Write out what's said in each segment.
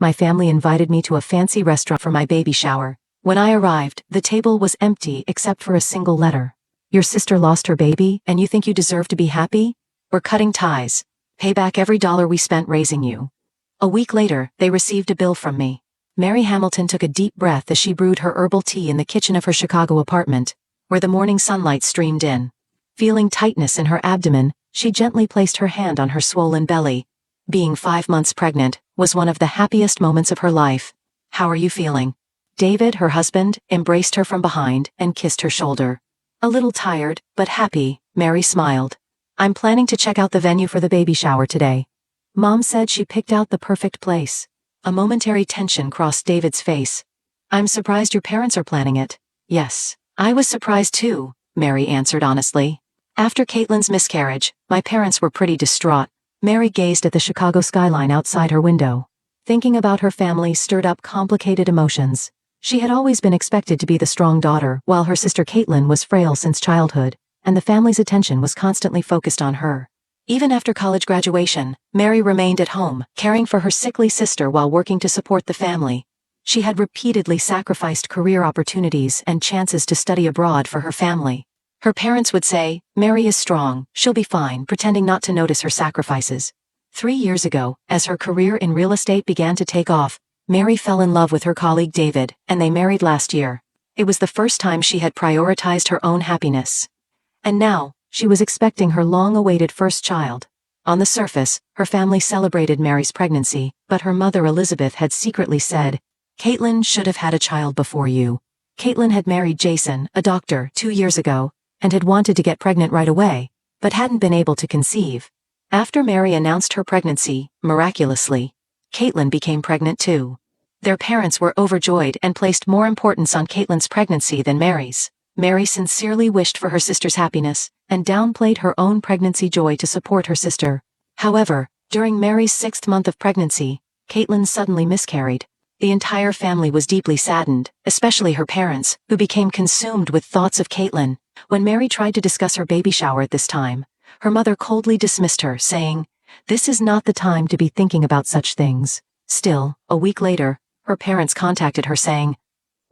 My family invited me to a fancy restaurant for my baby shower. When I arrived, the table was empty except for a single letter. Your sister lost her baby, and you think you deserve to be happy? We're cutting ties. Pay back every dollar we spent raising you. A week later, they received a bill from me. Mary Hamilton took a deep breath as she brewed her herbal tea in the kitchen of her Chicago apartment, where the morning sunlight streamed in. Feeling tightness in her abdomen, she gently placed her hand on her swollen belly. Being 5 months pregnant was one of the happiest moments of her life. How are you feeling? David, her husband, embraced her from behind and kissed her shoulder. A little tired, but happy, Mary smiled. I'm planning to check out the venue for the baby shower today. Mom said she picked out the perfect place. A momentary tension crossed David's face. I'm surprised your parents are planning it. Yes, I was surprised too, Mary answered honestly. After Caitlin's miscarriage, my parents were pretty distraught. Mary gazed at the Chicago skyline outside her window. Thinking about her family stirred up complicated emotions. She had always been expected to be the strong daughter, while her sister Caitlin was frail since childhood, and the family's attention was constantly focused on her. Even after college graduation, Mary remained at home, caring for her sickly sister while working to support the family. She had repeatedly sacrificed career opportunities and chances to study abroad for her family. Her parents would say, "Mary is strong, she'll be fine," pretending not to notice her sacrifices. 3 years ago, as her career in real estate began to take off, Mary fell in love with her colleague David, and they married last year. It was the first time she had prioritized her own happiness. And now, she was expecting her long-awaited first child. On the surface, her family celebrated Mary's pregnancy, but her mother Elizabeth had secretly said, "Caitlin should have had a child before you." Caitlin had married Jason, a doctor, 2 years ago, and had wanted to get pregnant right away, but hadn't been able to conceive. After Mary announced her pregnancy, miraculously, Caitlin became pregnant too. Their parents were overjoyed and placed more importance on Caitlin's pregnancy than Mary's. Mary sincerely wished for her sister's happiness, and downplayed her own pregnancy joy to support her sister. However, during Mary's 6th month of pregnancy, Caitlin suddenly miscarried. The entire family was deeply saddened, especially her parents, who became consumed with thoughts of Caitlin. When Mary tried to discuss her baby shower at this time, her mother coldly dismissed her, saying, "This is not the time to be thinking about such things." Still, a week later, her parents contacted her saying,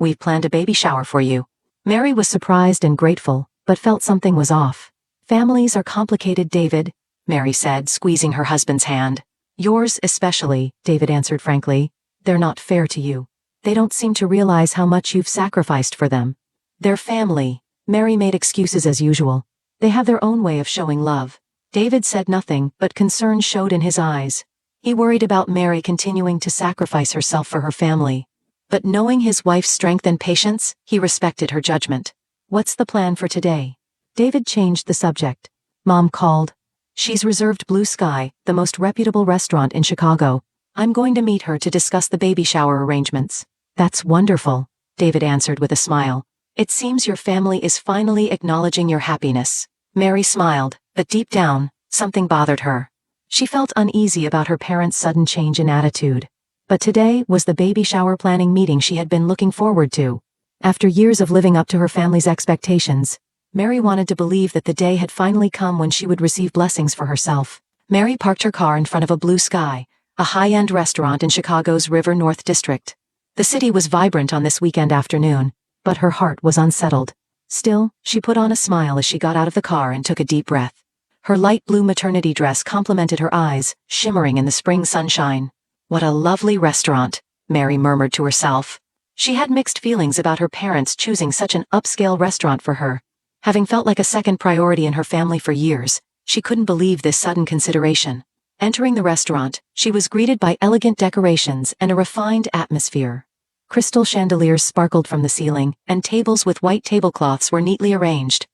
"We've planned a baby shower for you." Mary was surprised and grateful, but felt something was off. "Families are complicated, David," Mary said, squeezing her husband's hand. "Yours especially," David answered frankly. "They're not fair to you. They don't seem to realize how much you've sacrificed for them." "Their family," Mary made excuses as usual. "They have their own way of showing love." David said nothing, but concern showed in his eyes. He worried about Mary continuing to sacrifice herself for her family. But knowing his wife's strength and patience, he respected her judgment. "What's the plan for today?" David changed the subject. Mom called. "She's reserved Blue Sky, the most reputable restaurant in Chicago. I'm going to meet her to discuss the baby shower arrangements." "That's wonderful," David answered with a smile. "It seems your family is finally acknowledging your happiness." Mary smiled, but deep down, something bothered her. She felt uneasy about her parents' sudden change in attitude. But today was the baby shower planning meeting she had been looking forward to. After years of living up to her family's expectations, Mary wanted to believe that the day had finally come when she would receive blessings for herself. Mary parked her car in front of a Blue Sky, a high-end restaurant in Chicago's River North District. The city was vibrant on this weekend afternoon, but her heart was unsettled. Still, she put on a smile as she got out of the car and took a deep breath. Her light blue maternity dress complemented her eyes, shimmering in the spring sunshine. "What a lovely restaurant," Mary murmured to herself. She had mixed feelings about her parents choosing such an upscale restaurant for her. Having felt like a second priority in her family for years, she couldn't believe this sudden consideration. Entering the restaurant, she was greeted by elegant decorations and a refined atmosphere. Crystal chandeliers sparkled from the ceiling, and tables with white tablecloths were neatly arranged.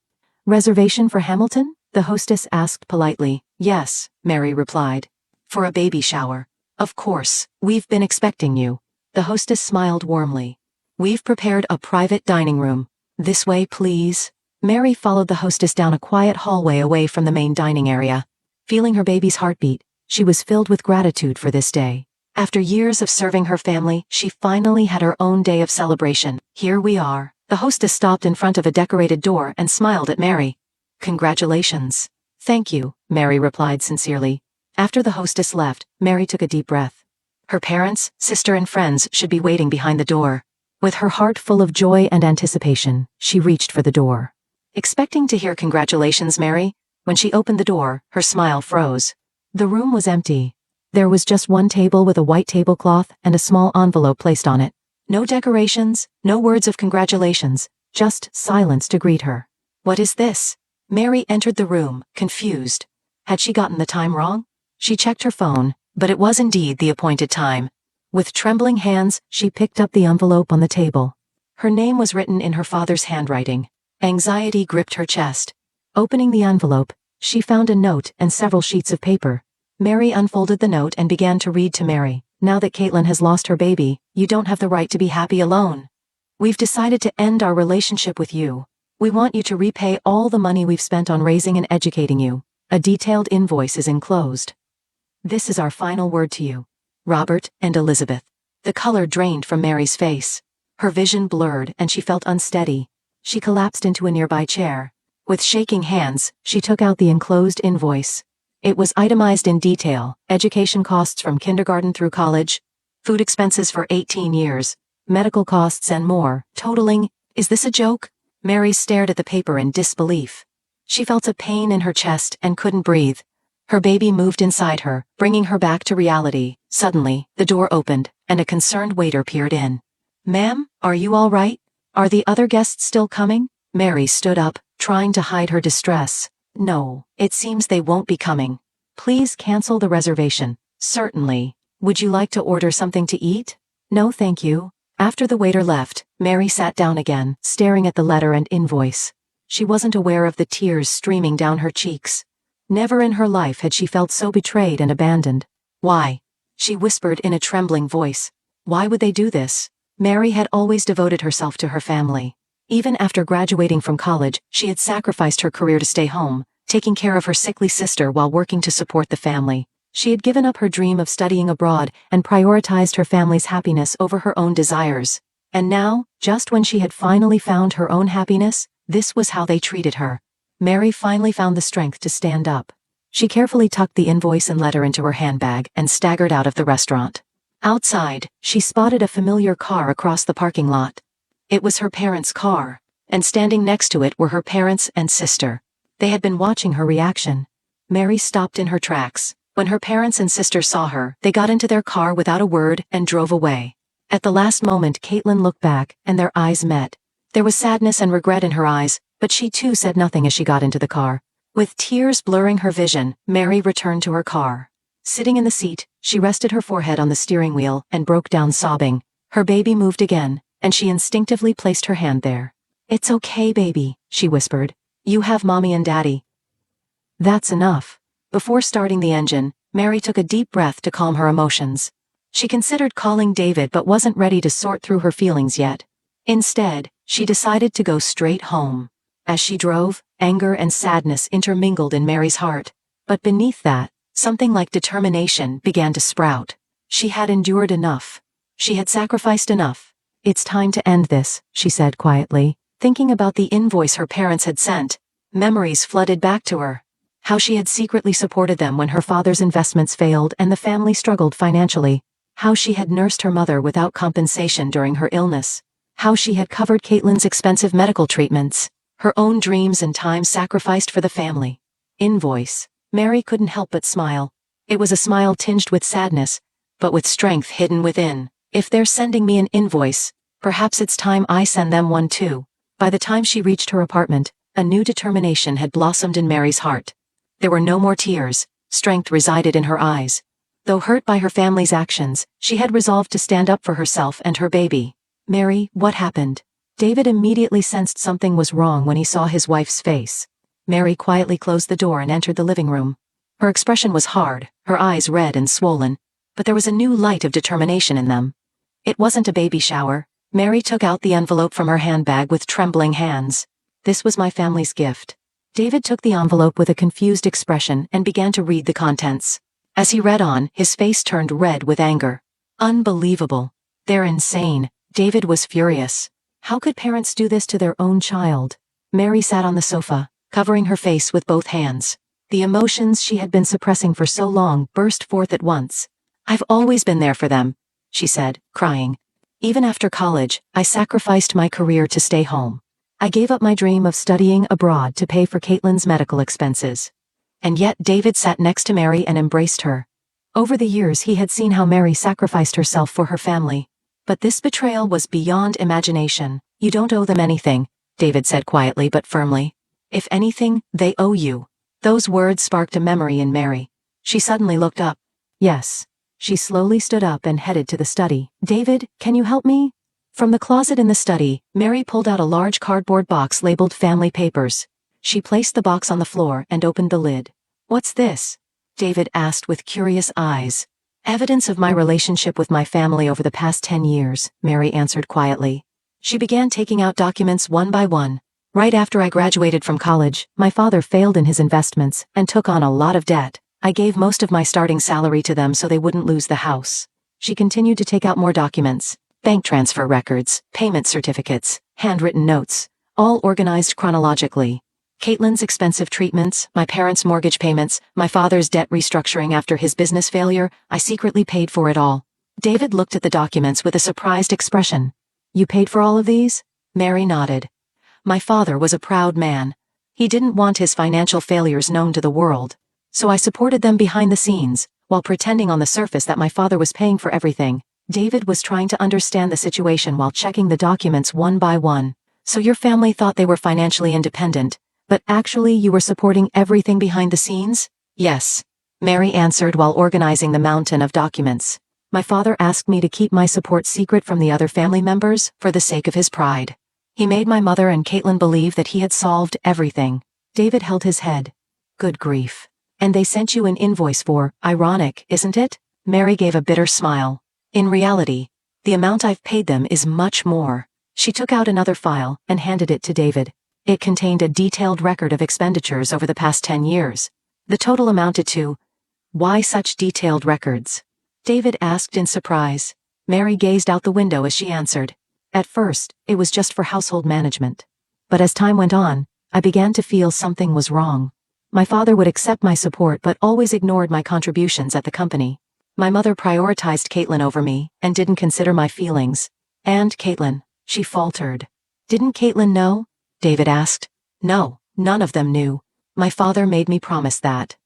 "Reservation for Hamilton?" the hostess asked politely. "Yes," Mary replied. "For a baby shower." "Of course, we've been expecting you." The hostess smiled warmly. "We've prepared a private dining room. This way, please." Mary followed the hostess down a quiet hallway away from the main dining area. Feeling her baby's heartbeat, she was filled with gratitude for this day. After years of serving her family, she finally had her own day of celebration. "Here we are." The hostess stopped in front of a decorated door and smiled at Mary. "Congratulations." "Thank you," Mary replied sincerely. After the hostess left, Mary took a deep breath. Her parents, sister and friends should be waiting behind the door. With her heart full of joy and anticipation, she reached for the door. Expecting to hear "Congratulations, Mary," when she opened the door, her smile froze. The room was empty. There was just one table with a white tablecloth and a small envelope placed on it. No decorations, no words of congratulations, just silence to greet her. What is this? Mary entered the room, confused. Had she gotten the time wrong? She checked her phone, but it was indeed the appointed time. With trembling hands, she picked up the envelope on the table. Her name was written in her father's handwriting. Anxiety gripped her chest. Opening the envelope, she found a note and several sheets of paper. Mary unfolded the note and began to read to Mary. "Now that Caitlin has lost her baby, you don't have the right to be happy alone. We've decided to end our relationship with you. We want you to repay all the money we've spent on raising and educating you. A detailed invoice is enclosed. This is our final word to you. Robert and Elizabeth." The color drained from Mary's face. Her vision blurred and she felt unsteady. She collapsed into a nearby chair. With shaking hands, she took out the enclosed invoice. It was itemized in detail: education costs from kindergarten through college, food expenses for 18 years, medical costs and more, totaling, "Is this a joke?" Mary stared at the paper in disbelief. She felt a pain in her chest and couldn't breathe. Her baby moved inside her, bringing her back to reality. Suddenly, the door opened, and a concerned waiter peered in. "Ma'am, are you all right? Are the other guests still coming?" Mary stood up, trying to hide her distress. "No, it seems they won't be coming. Please cancel the reservation." "Certainly. Would you like to order something to eat?" "No, thank you." After the waiter left, Mary sat down again, staring at the letter and invoice. She wasn't aware of the tears streaming down her cheeks. Never in her life had she felt so betrayed and abandoned. "Why?" she whispered in a trembling voice. "Why would they do this?" Mary had always devoted herself to her family. Even after graduating from college, she had sacrificed her career to stay home, taking care of her sickly sister while working to support the family. She had given up her dream of studying abroad and prioritized her family's happiness over her own desires. And now, just when she had finally found her own happiness, this was how they treated her. Mary finally found the strength to stand up. She carefully tucked the invoice and letter into her handbag and staggered out of the restaurant. Outside, she spotted a familiar car across the parking lot. It was her parents' car, and standing next to it were her parents and sister. They had been watching her reaction. Mary stopped in her tracks. When her parents and sister saw her, they got into their car without a word and drove away. At the last moment, Caitlin looked back, and their eyes met. There was sadness and regret in her eyes, but she too said nothing as she got into the car. With tears blurring her vision, Mary returned to her car. Sitting in the seat, she rested her forehead on the steering wheel and broke down sobbing. Her baby moved again, and she instinctively placed her hand there. "It's okay, baby," she whispered. "You have mommy and daddy." That's enough. Before starting the engine, Mary took a deep breath to calm her emotions. She considered calling David but wasn't ready to sort through her feelings yet. Instead, she decided to go straight home. As she drove, anger and sadness intermingled in Mary's heart. But beneath that, something like determination began to sprout. She had endured enough. She had sacrificed enough. "It's time to end this," she said quietly. Thinking about the invoice her parents had sent, memories flooded back to her. How she had secretly supported them when her father's investments failed and the family struggled financially. How she had nursed her mother without compensation during her illness. How she had covered Caitlin's expensive medical treatments. Her own dreams and time sacrificed for the family. Invoice. Mary couldn't help but smile. It was a smile tinged with sadness, but with strength hidden within. If they're sending me an invoice, perhaps it's time I send them one too. By the time she reached her apartment, a new determination had blossomed in Mary's heart. There were no more tears. Strength resided in her eyes. Though hurt by her family's actions, she had resolved to stand up for herself and her baby. "Mary, what happened?" David immediately sensed something was wrong when he saw his wife's face. Mary quietly closed the door and entered the living room. Her expression was hard, her eyes red and swollen, but there was a new light of determination in them. It wasn't a baby shower. Mary took out the envelope from her handbag with trembling hands. "This was my family's gift." David took the envelope with a confused expression and began to read the contents. As he read on, his face turned red with anger. "Unbelievable. They're insane." David was furious. How could parents do this to their own child? Mary sat on the sofa, covering her face with both hands. The emotions she had been suppressing for so long burst forth at once. I've always been there for them, she said, crying. Even after college, I sacrificed my career to stay home. I gave up my dream of studying abroad to pay for Caitlin's medical expenses. And yet David sat next to Mary and embraced her. Over the years he had seen how Mary sacrificed herself for her family. But this betrayal was beyond imagination. You don't owe them anything, David said quietly but firmly. If anything, they owe you. Those words sparked a memory in Mary. She suddenly looked up. Yes. She slowly stood up and headed to the study. David, can you help me? From the closet in the study, Mary pulled out a large cardboard box labeled Family Papers. She placed the box on the floor and opened the lid. What's this? David asked with curious eyes. Evidence of my relationship with my family over the past 10 years, Mary answered quietly. She began taking out documents one by one. Right after I graduated from college, my father failed in his investments and took on a lot of debt. I gave most of my starting salary to them so they wouldn't lose the house. She continued to take out more documents. Bank transfer records, payment certificates, handwritten notes, all organized chronologically. Caitlin's expensive treatments, my parents' mortgage payments, my father's debt restructuring after his business failure, I secretly paid for it all. David looked at the documents with a surprised expression. You paid for all of these? Mary nodded. My father was a proud man. He didn't want his financial failures known to the world. So I supported them behind the scenes, while pretending on the surface that my father was paying for everything. David was trying to understand the situation while checking the documents one by one. So your family thought they were financially independent, but actually you were supporting everything behind the scenes? Yes, Mary answered while organizing the mountain of documents. My father asked me to keep my support secret from the other family members for the sake of his pride. He made my mother and Caitlin believe that he had solved everything. David held his head. Good grief. And they sent you an invoice for, ironic, isn't it? Mary gave a bitter smile. In reality, the amount I've paid them is much more. She took out another file and handed it to David. It contained a detailed record of expenditures over the past 10 years. The total amounted to... Why such detailed records? David asked in surprise. Mary gazed out the window as she answered. At first, it was just for household management. But as time went on, I began to feel something was wrong. My father would accept my support but always ignored my contributions at the company. My mother prioritized Caitlin over me and didn't consider my feelings. And Caitlin, she faltered. Didn't Caitlin know? David asked. No, none of them knew. My father made me promise that.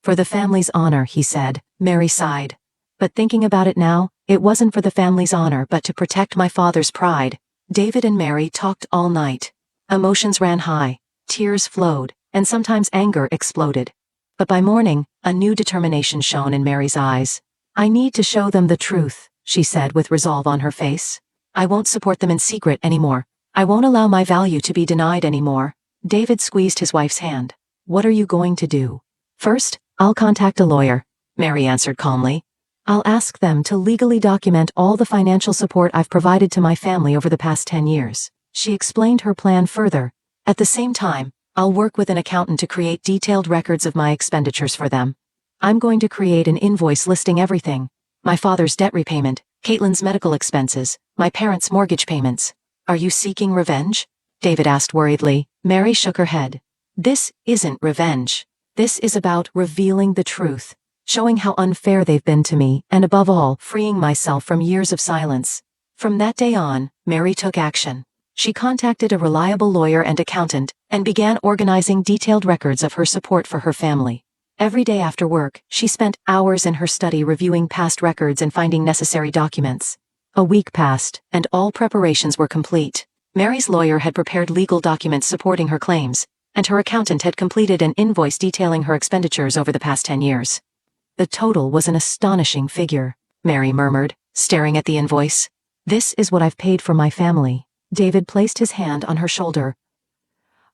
For the family's honor, he said. Mary sighed. But thinking about it now, it wasn't for the family's honor but to protect my father's pride. David and Mary talked all night. Emotions ran high, tears flowed, and sometimes anger exploded. But by morning, a new determination shone in Mary's eyes. I need to show them the truth, she said with resolve on her face. I won't support them in secret anymore. I won't allow my value to be denied anymore. David squeezed his wife's hand. What are you going to do? First, I'll contact a lawyer, Mary answered calmly. I'll ask them to legally document all the financial support I've provided to my family over the past 10 years. She explained her plan further. At the same time, I'll work with an accountant to create detailed records of my expenditures for them. I'm going to create an invoice listing everything. My father's debt repayment, Caitlin's medical expenses, my parents' mortgage payments. Are you seeking revenge? David asked worriedly. Mary shook her head. This isn't revenge. This is about revealing the truth, showing how unfair they've been to me, and above all, freeing myself from years of silence. From that day on, Mary took action. She contacted a reliable lawyer and accountant, and began organizing detailed records of her support for her family. Every day after work, she spent hours in her study reviewing past records and finding necessary documents. A week passed, and all preparations were complete. Mary's lawyer had prepared legal documents supporting her claims, and her accountant had completed an invoice detailing her expenditures over the past 10 years. The total was an astonishing figure, Mary murmured, staring at the invoice. This is what I've paid for my family. David placed his hand on her shoulder.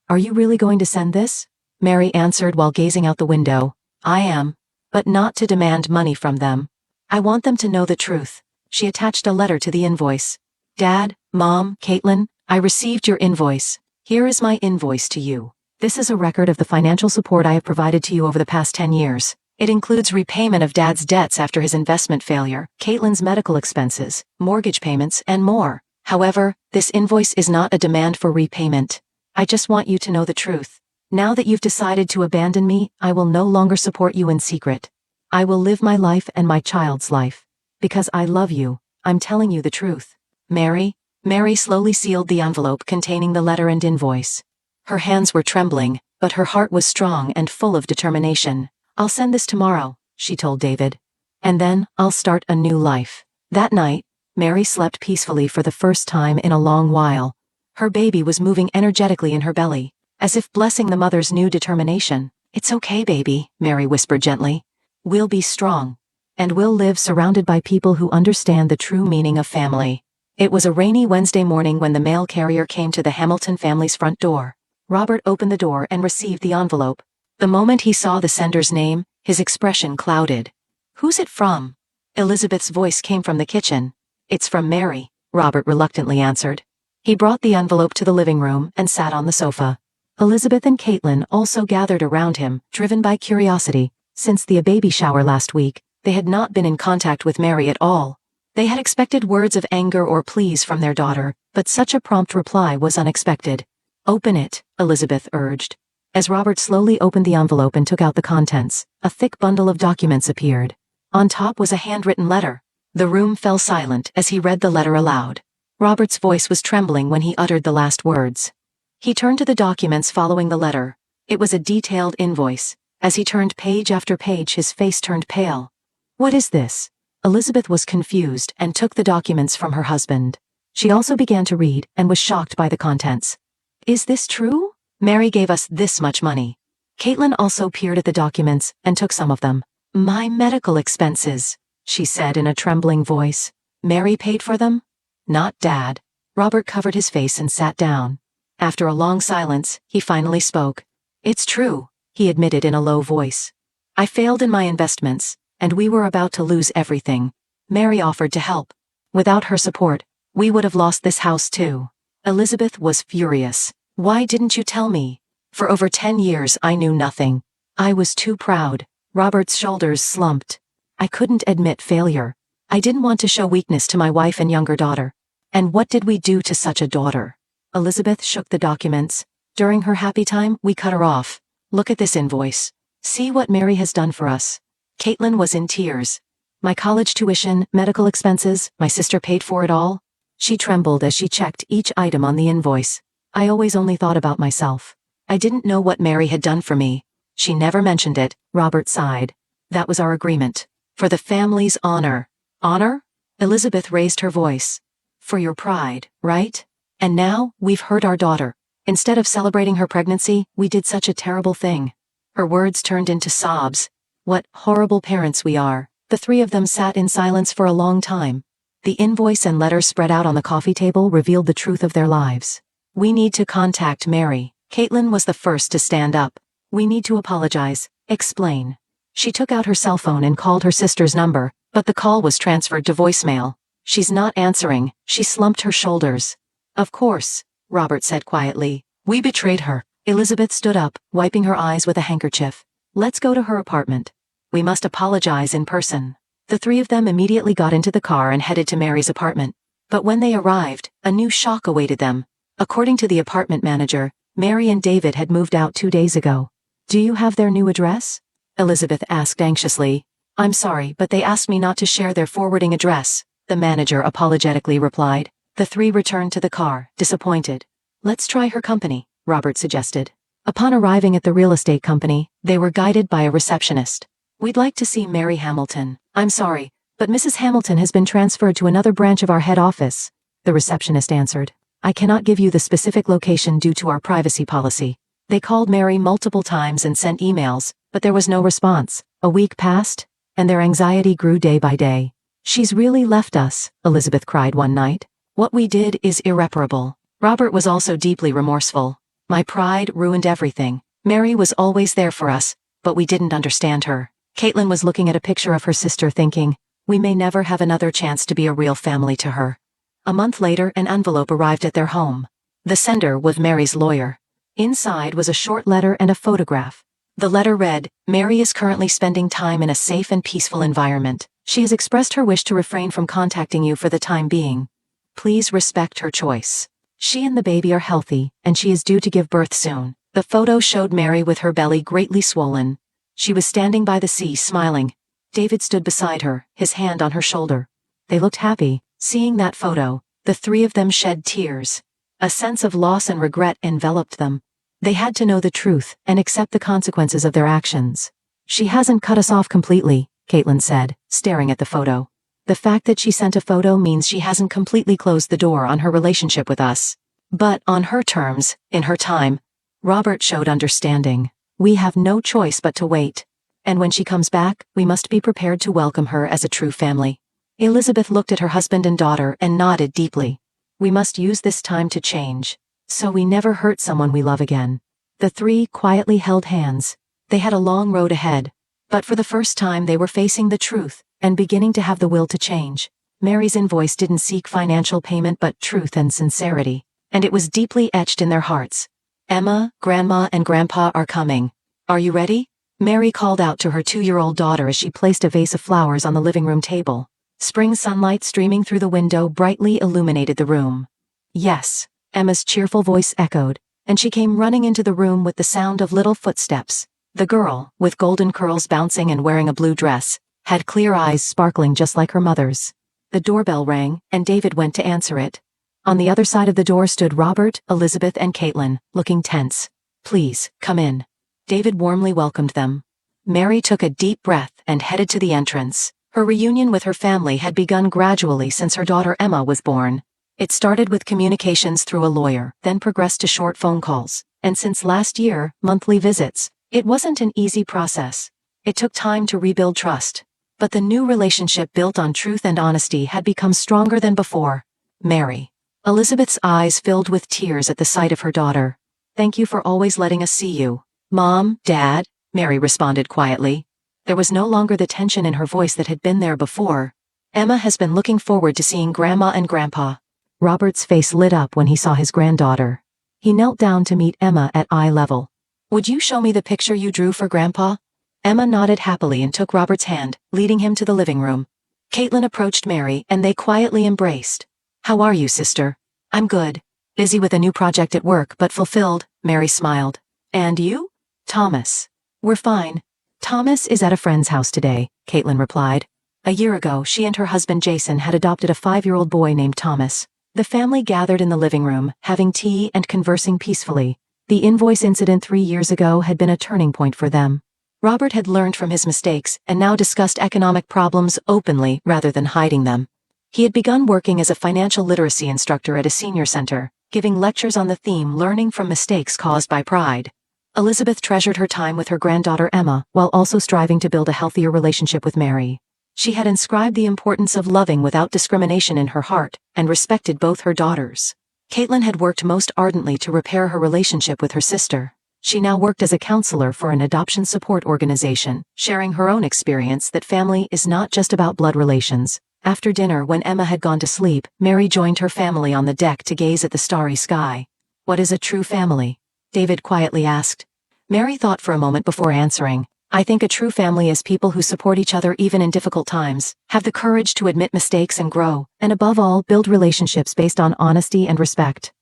Are you really going to send this? Mary answered while gazing out the window. I am, but not to demand money from them. I want them to know the truth. She attached a letter to the invoice. Dad, Mom, Caitlin, I received your invoice. Here is my invoice to you. This is a record of the financial support I have provided to you over the past 10 years. It includes repayment of Dad's debts after his investment failure, Caitlin's medical expenses, mortgage payments, and more. However, this invoice is not a demand for repayment. I just want you to know the truth. Now that you've decided to abandon me, I will no longer support you in secret. I will live my life and my child's life. Because I love you, I'm telling you the truth. Mary. Mary slowly sealed the envelope containing the letter and invoice. Her hands were trembling, but her heart was strong and full of determination. I'll send this tomorrow, she told David. And then, I'll start a new life. That night, Mary slept peacefully for the first time in a long while. Her baby was moving energetically in her belly, as if blessing the mother's new determination. It's okay, baby, Mary whispered gently. We'll be strong. And we'll live surrounded by people who understand the true meaning of family. It was a rainy Wednesday morning when the mail carrier came to the Hamilton family's front door. Robert opened the door and received the envelope. The moment he saw the sender's name, his expression clouded. Who's it from? Elizabeth's voice came from the kitchen. It's from Mary, Robert reluctantly answered. He brought the envelope to the living room and sat on the sofa. Elizabeth and Caitlin also gathered around him, driven by curiosity. Since the baby shower last week, they had not been in contact with Mary at all. They had expected words of anger or pleas from their daughter, but such a prompt reply was unexpected. Open it, Elizabeth urged. As Robert slowly opened the envelope and took out the contents, a thick bundle of documents appeared. On top was a handwritten letter. The room fell silent as he read the letter aloud. Robert's voice was trembling when he uttered the last words. He turned to the documents following the letter. It was a detailed invoice. As he turned page after page, his face turned pale. What is this? Elizabeth was confused and took the documents from her husband. She also began to read and was shocked by the contents. Is this true? Mary gave us this much money. Caitlin also peered at the documents and took some of them. My medical expenses, she said in a trembling voice. Mary paid for them? Not Dad. Robert covered his face and sat down. After a long silence, he finally spoke. It's true, he admitted in a low voice. I failed in my investments, and we were about to lose everything. Mary offered to help. Without her support, we would have lost this house too. Elizabeth was furious. Why didn't you tell me? For over 10 years I knew nothing. I was too proud. Robert's shoulders slumped. I couldn't admit failure. I didn't want to show weakness to my wife and younger daughter. And what did we do to such a daughter? Elizabeth shook the documents. During her happy time, we cut her off. Look at this invoice. See what Mary has done for us. Caitlin was in tears. My college tuition, medical expenses, my sister paid for it all. She trembled as she checked each item on the invoice. I always only thought about myself. I didn't know what Mary had done for me. She never mentioned it, Robert sighed. That was our agreement. For the family's honor. Honor? Elizabeth raised her voice. For your pride, right? And now, we've hurt our daughter. Instead of celebrating her pregnancy, we did such a terrible thing. Her words turned into sobs. What horrible parents we are. The three of them sat in silence for a long time. The invoice and letter spread out on the coffee table revealed the truth of their lives. We need to contact Mary. Caitlin was the first to stand up. We need to apologize. Explain. She took out her cell phone and called her sister's number, but the call was transferred to voicemail. She's not answering. She slumped her shoulders. Of course, Robert said quietly. We betrayed her. Elizabeth stood up, wiping her eyes with a handkerchief. Let's go to her apartment. We must apologize in person. The three of them immediately got into the car and headed to Mary's apartment. But when they arrived, a new shock awaited them. According to the apartment manager, Mary and David had moved out 2 days ago. Do you have their new address? Elizabeth asked anxiously. I'm sorry, but they asked me not to share their forwarding address, the manager apologetically replied. The three returned to the car, disappointed. Let's try her company, Robert suggested. Upon arriving at the real estate company, they were guided by a receptionist. We'd like to see Mary Hamilton. I'm sorry, but Mrs. Hamilton has been transferred to another branch of our head office, the receptionist answered. I cannot give you the specific location due to our privacy policy. They called Mary multiple times and sent emails, but there was no response. A week passed, and their anxiety grew day by day. She's really left us, Elizabeth cried one night. What we did is irreparable. Robert was also deeply remorseful. My pride ruined everything. Mary was always there for us, but we didn't understand her. Caitlin was looking at a picture of her sister thinking, we may never have another chance to be a real family to her. A month later, an envelope arrived at their home. The sender was Mary's lawyer. Inside was a short letter and a photograph. The letter read, Mary is currently spending time in a safe and peaceful environment. She has expressed her wish to refrain from contacting you for the time being. Please respect her choice. She and the baby are healthy, and she is due to give birth soon. The photo showed Mary with her belly greatly swollen. She was standing by the sea, smiling. David stood beside her, his hand on her shoulder. They looked happy. Seeing that photo, the three of them shed tears. A sense of loss and regret enveloped them. They had to know the truth and accept the consequences of their actions. She hasn't cut us off completely, Caitlin said, staring at the photo. The fact that she sent a photo means she hasn't completely closed the door on her relationship with us. But on her terms, in her time. Robert showed understanding. We have no choice but to wait. And when she comes back, we must be prepared to welcome her as a true family. Elizabeth looked at her husband and daughter and nodded deeply. We must use this time to change, so we never hurt someone we love again. The three quietly held hands. They had a long road ahead, but for the first time they were facing the truth and beginning to have the will to change. Mary's invoice didn't seek financial payment but truth and sincerity, and it was deeply etched in their hearts. Emma, Grandma, and Grandpa are coming. Are you ready? Mary called out to her 2-year-old daughter as she placed a vase of flowers on the living room table. Spring sunlight streaming through the window brightly illuminated the room. Yes, Emma's cheerful voice echoed, and she came running into the room with the sound of little footsteps. The girl, with golden curls bouncing and wearing a blue dress, had clear eyes sparkling just like her mother's. The doorbell rang, and David went to answer it. On the other side of the door stood Robert, Elizabeth, and Caitlin, looking tense. Please, come in. David warmly welcomed them. Mary took a deep breath and headed to the entrance. Her reunion with her family had begun gradually since her daughter Emma was born. It started with communications through a lawyer, then progressed to short phone calls, and since last year, monthly visits. It wasn't an easy process. It took time to rebuild trust. But the new relationship built on truth and honesty had become stronger than before. Mary. Elizabeth's eyes filled with tears at the sight of her daughter. Thank you for always letting us see you. Mom, Dad, Mary responded quietly. There was no longer the tension in her voice that had been there before. Emma has been looking forward to seeing Grandma and Grandpa. Robert's face lit up when he saw his granddaughter. He knelt down to meet Emma at eye level. Would you show me the picture you drew for Grandpa? Emma nodded happily and took Robert's hand, leading him to the living room. Caitlin approached Mary and they quietly embraced. How are you, sister? I'm good. Busy with a new project at work, but fulfilled, Mary smiled. And you? Thomas. We're fine. Thomas is at a friend's house today, Caitlin replied. A year ago, she and her husband Jason had adopted a 5-year-old boy named Thomas. The family gathered in the living room, having tea and conversing peacefully. The invoice incident 3 years ago had been a turning point for them. Robert had learned from his mistakes and now discussed economic problems openly rather than hiding them. He had begun working as a financial literacy instructor at a senior center, giving lectures on the theme learning from mistakes caused by pride. Elizabeth treasured her time with her granddaughter Emma while also striving to build a healthier relationship with Mary. She had inscribed the importance of loving without discrimination in her heart and respected both her daughters. Caitlin had worked most ardently to repair her relationship with her sister. She now worked as a counselor for an adoption support organization, sharing her own experience that family is not just about blood relations. After dinner, when Emma had gone to sleep, Mary joined her family on the deck to gaze at the starry sky. What is a true family? David quietly asked. Mary thought for a moment before answering. I think a true family is people who support each other even in difficult times, have the courage to admit mistakes and grow, and above all, build relationships based on honesty and respect.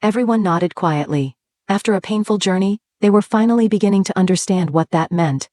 Everyone nodded quietly. After a painful journey, they were finally beginning to understand what that meant.